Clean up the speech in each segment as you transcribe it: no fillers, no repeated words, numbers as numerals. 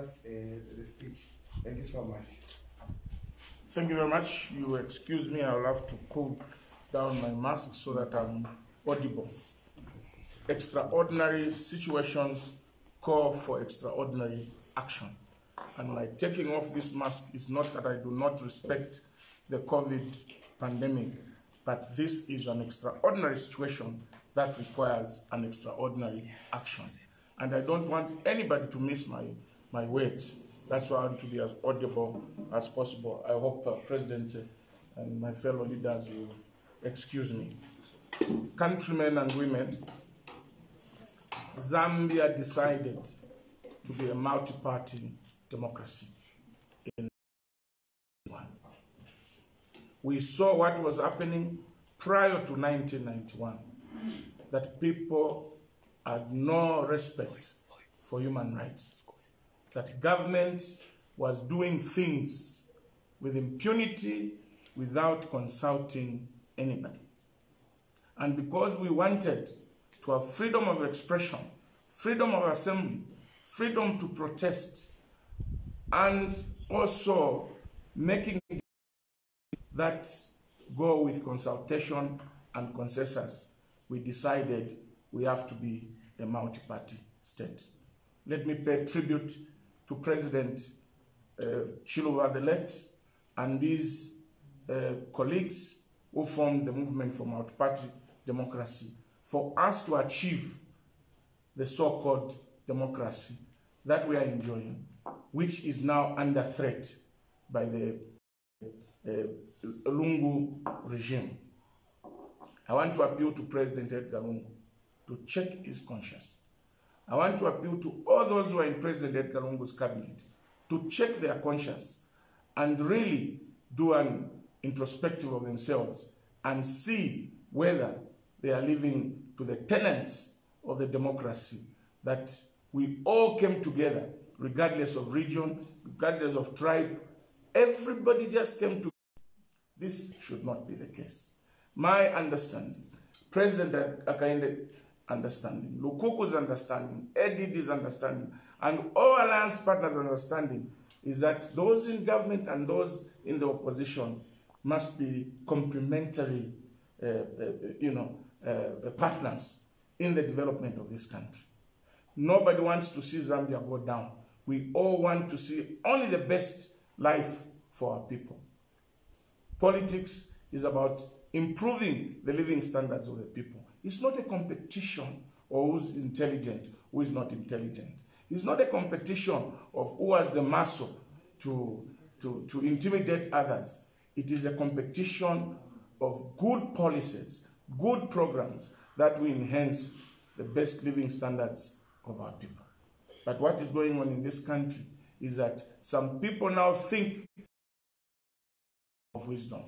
us the speech. Thank you so much. Thank you very much. You excuse me, I'll have to cool down my mask so that I'm audible. Extraordinary situations call for extraordinary action. And my taking off this mask is not that I do not respect the COVID pandemic, but this is an extraordinary situation that requires an extraordinary action. And I don't want anybody to miss my words. That's why I want to be as audible as possible. I hope President and my fellow leaders will excuse me. Countrymen and women, Zambia decided to be a multi-party democracy. We saw what was happening prior to 1991, that people had no respect for human rights, that government was doing things with impunity without consulting anybody. And because we wanted to have freedom of expression, freedom of assembly, freedom to protest, and also making that go with consultation and consensus, we decided we have to be a multi-party state. Let me pay tribute to President Chiluba the late and his colleagues who formed the movement for multi-party democracy for us to achieve the so-called democracy that we are enjoying, which is now under threat by the Lungu regime. I want to appeal to President Edgar Lungu to check his conscience. I want to appeal to all those who are in President Edgar Lungu's cabinet to check their conscience and really do an introspective of themselves and see whether they are living to the tenets of the democracy that we all came together, regardless of region, regardless of tribe. Everybody just came together. This should not be the case. My understanding, President Hakainde understanding, Lukuku's understanding, EDD's understanding, and all alliance partners' understanding is that those in government and those in the opposition must be complementary partners in the development of this country. Nobody wants to see Zambia go down. We all want to see only the best life for our people. Politics is about improving the living standards of the people. It's not a competition of who's intelligent, who is not intelligent. It's not a competition of who has the muscle to intimidate others. It is a competition of good policies, good programs that will enhance the best living standards of our people. But what is going on in this country is that some people now think of wisdom.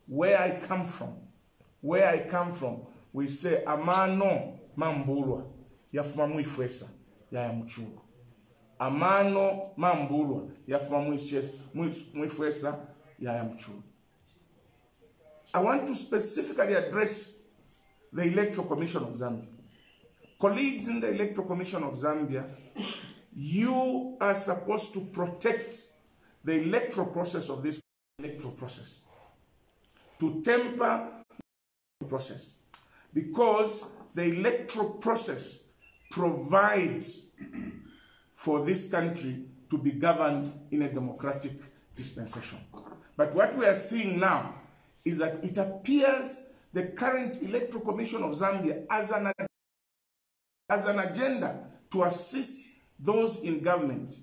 Where I come from, we say, amano mambulwa, yafuma muifwesa, ya mchuru. Amano mambulwa, yafuma muifwesa, ya mchuru. I want to specifically address the Electoral Commission of Zambia. Colleagues in the Electoral Commission of Zambia, you are supposed to protect the electoral process of this electoral process, to temper the process, because the electoral process provides for this country to be governed in a democratic dispensation. But what we are seeing now is that it appears the current Electoral Commission of Zambia as an agenda to assist those in government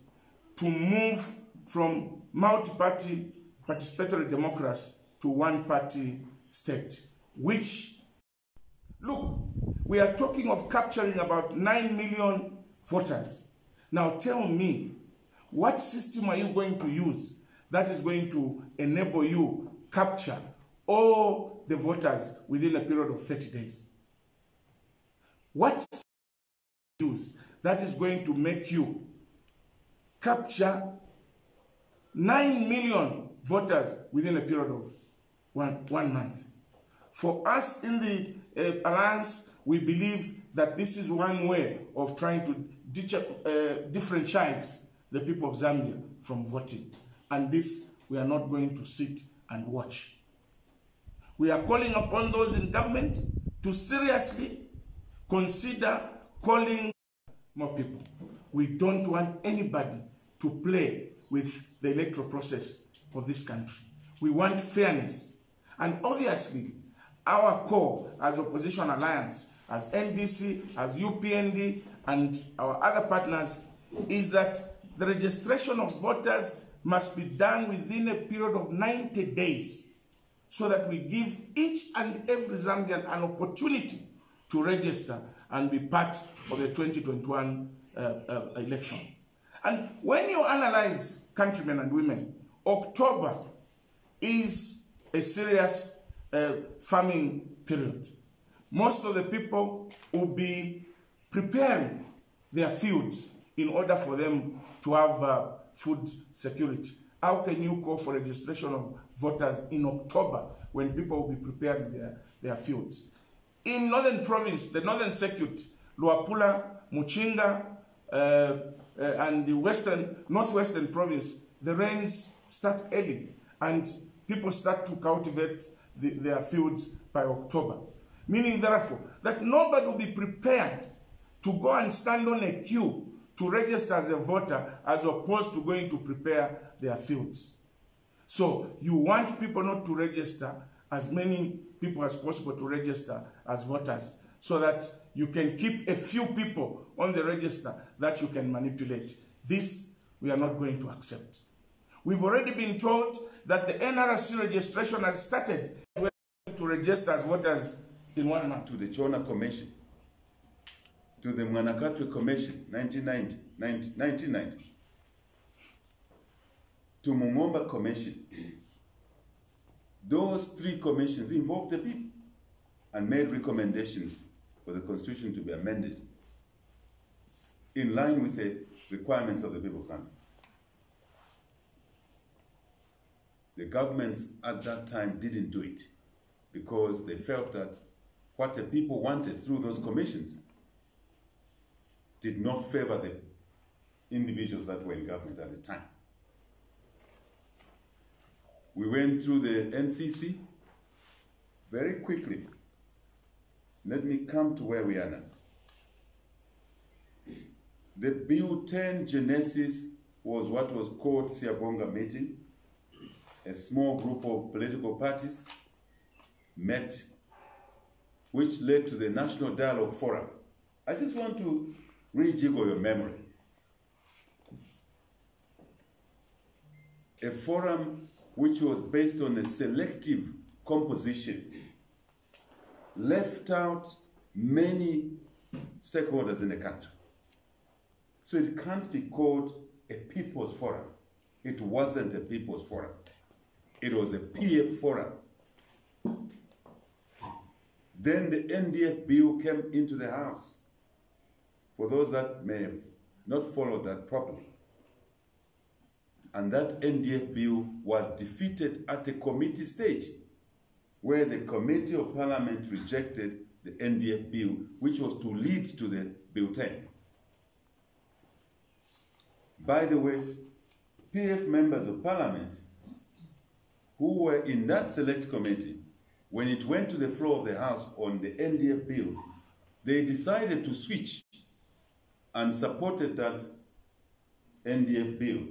to move from multi-party participatory democracy to one-party state, which, look, we are talking of capturing about 9 million voters. Now tell me, what system are you going to use that is going to enable you capture all the voters within a period of 30 days? What system do you use that is going to make you capture 9 million voters within a period of one month? For us in the Alliance, we believe that this is one way of trying to differentiate the people of Zambia from voting. And this, we are not going to sit and watch. We are calling upon those in government to seriously consider calling more people. We don't want anybody to play with the electoral process of this country. We want fairness. And obviously, our core as Opposition Alliance, as NDC, as UPND, and our other partners, is that the registration of voters must be done within a period of 90 days so that we give each and every Zambian an opportunity to register and be part of the 2021 election. And when you analyze, countrymen and women, October is a serious farming period. Most of the people will be preparing their fields in order for them to have food security. How can you call for registration of voters in October when people will be preparing their fields? In Northern Province, the Northern Circuit, Luapula, Muchinga, and the Northwestern Province, the rains start early and people start to cultivate their fields by October. Meaning, therefore, that nobody will be prepared to go and stand on a queue to register as a voter as opposed to going to prepare their fields. So you want people not to register, as many people as possible to register as voters, so that you can keep a few people on the register that you can manipulate. This we are not going to accept. We've already been told that the NRC registration has started to register as voters in 1 month. To the Chona Commission, to the Mwanakatwe Commission, 1990, to Mungomba Commission. Those 3 commissions involved the people and made recommendations for the Constitution to be amended in line with the requirements of the people of Zambia. The governments at that time didn't do it because they felt that what the people wanted through those commissions did not favor the individuals that were in government at the time. We went through the NCC very quickly. Let me come to where we are now. The Bill 10 genesis was what was called Siyabonga meeting. A small group of political parties met, which led to the National Dialogue Forum. I just want to rejiggle your memory. A forum which was based on a selective composition left out many stakeholders in the country. So it can't be called a people's forum. It wasn't a people's forum. It was a PF forum. Then the NDF bill came into the House. For those that may have not followed that properly. And that NDF bill was defeated at the committee stage, where the Committee of Parliament rejected the NDF bill, which was to lead to the Bill 10. By the way, PF members of Parliament who were in that select committee, when it went to the floor of the House on the NDF bill, they decided to switch and supported that NDF bill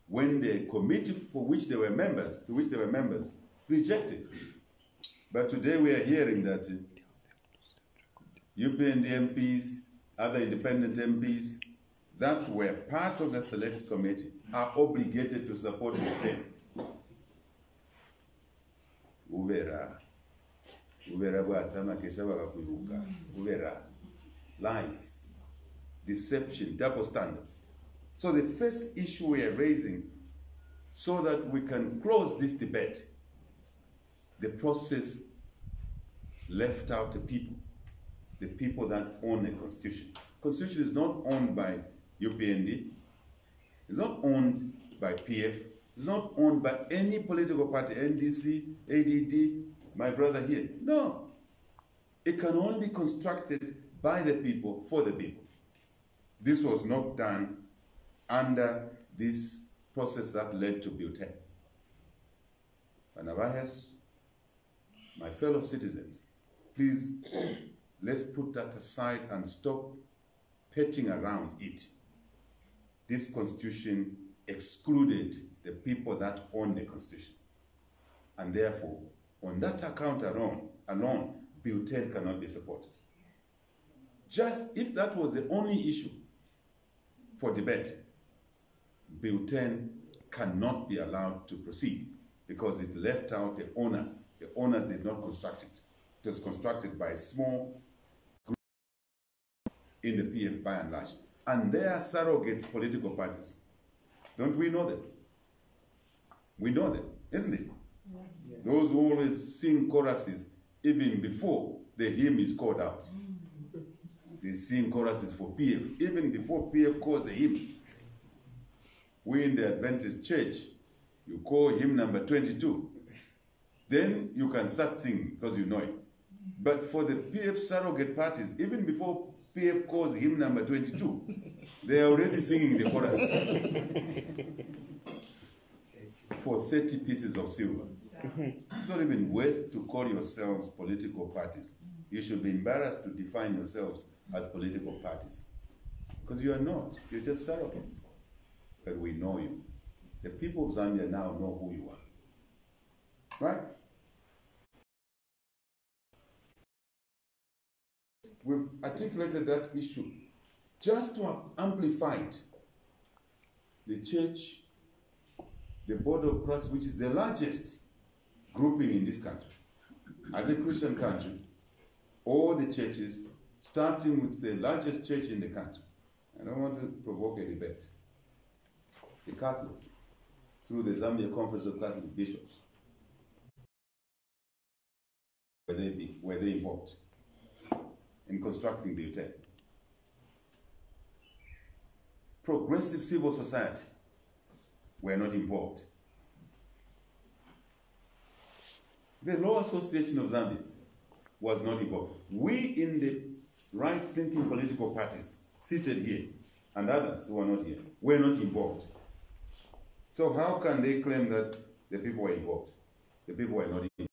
when the committee for which they were members, rejected. But today we are hearing that UPND MPs, other independent MPs that were part of the select committee are obligated to support the 10. Lies, deception, double standards. So the first issue we are raising, so that we can close this debate, the process left out the people that own the Constitution. Constitution is not owned by UPND, it's not owned by PF, it's not owned by any political party, NDC, ADD, my brother here. No. It can only be constructed by the people, for the people. This was not done under this process that led to Bhutan. Panavahes, my fellow citizens, please, let's put that aside and stop petting around it. This constitution excluded the people that own the constitution. And therefore, on that account alone, Bhutan cannot be supported. Just if that was the only issue for debate, Bhutan cannot be allowed to proceed because it left out the owners. The owners did not construct it. It was constructed by a small group in the PF by and large. And they are surrogates political parties. Don't we know them? We know them, isn't it? Yeah. Yes. Those who always sing choruses even before the hymn is called out. They sing choruses for PF, even before PF calls the hymn. We in the Adventist church, you call hymn number 22. Then you can start singing because you know it. But for the PF surrogate parties, even before PF calls hymn number 22, they are already singing the chorus. For 30 pieces of silver. It's not even worth to call yourselves political parties. You should be embarrassed to define yourselves as political parties. Because you are not. You're just surrogates. But we know you. The people of Zambia now know who you are. Right? We've articulated that issue just to amplify it. The church, the Board of Christ, which is the largest grouping in this country, as a Christian country, all the churches, starting with the largest church in the country. I don't want to provoke a debate. The Catholics, through the Zambia Conference of Catholic Bishops, were they involved in constructing the hotel? Progressive civil society were not involved. The Law Association of Zambia was not involved. We in the right-thinking political parties seated here, and others who are not here, were not involved. So how can they claim that the people were involved? The people were not involved.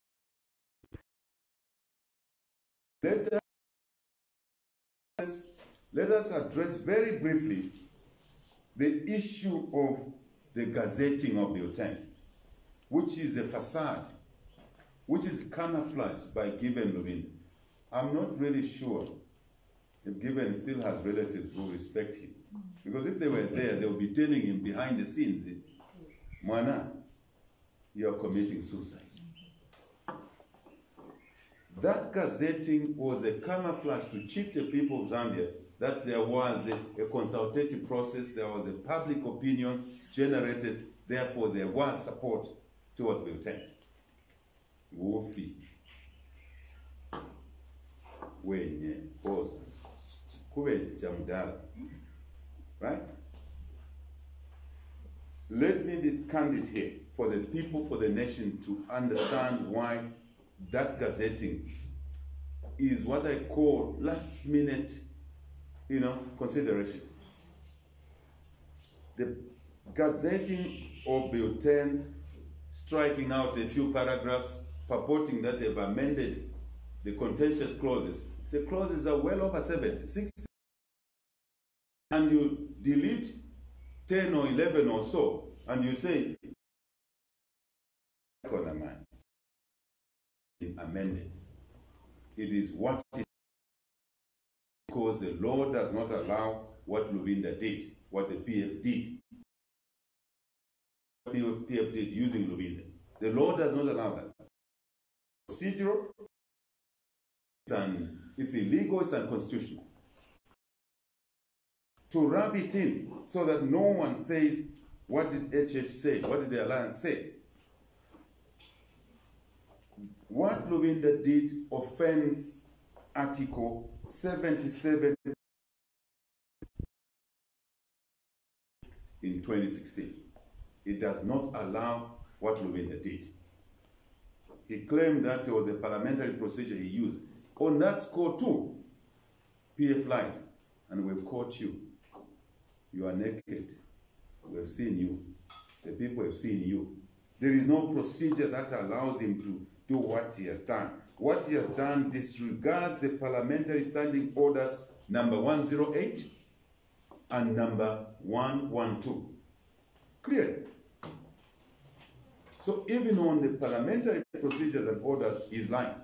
Let us address very briefly the issue of the gazetting of the hotel, which is a facade, which is camouflaged by Given Lubin. I'm not really sure if Given still has relatives who respect him. Because if they were there, they would be telling him behind the scenes, Mwana, you are committing suicide. That gazetting was a camouflage to cheat the people of Zambia that there was a consultative process, there was a public opinion generated, therefore there was support towards the intent. Wofi. Wenye, pause. Kuwe jamdala. Right? Let me be candid here for the people, for the nation to understand why that gazetting is what I call last minute, consideration. The gazetting of Bill 10, striking out a few paragraphs, purporting that they've amended the contentious clauses. The clauses are well over 60. And you delete 10 or 11 or so, and you say, amended. It is what it is, because the law does not allow what Lubinda did, what the PF did. What the PF did using Lubinda. The law does not allow that. Procedural, it's illegal, it's unconstitutional. To rub it in so that no one says, what did HH say? What did the Alliance say? What Lubinda did offends Article 77 in 2016. It does not allow what Lubinda did. He claimed that there was a parliamentary procedure he used. On that score too, PF lied, and we've caught you. You are naked We have seen you. The people have seen you. There is no procedure that allows him to do what he has done. What he has done disregards the parliamentary standing orders number 108 and number 112. Clear? So even on the parliamentary procedures and orders, he's lying.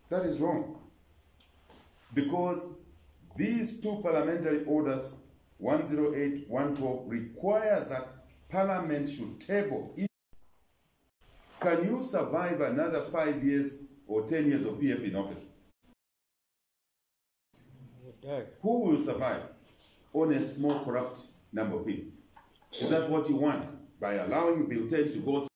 That is wrong. Because these two parliamentary orders, 108, 112, requires that Parliament should table. Can you survive another 5 years or 10 years of PF in office? Who will survive on a small corrupt number of people? Is that what you want? By allowing Bill 10 to go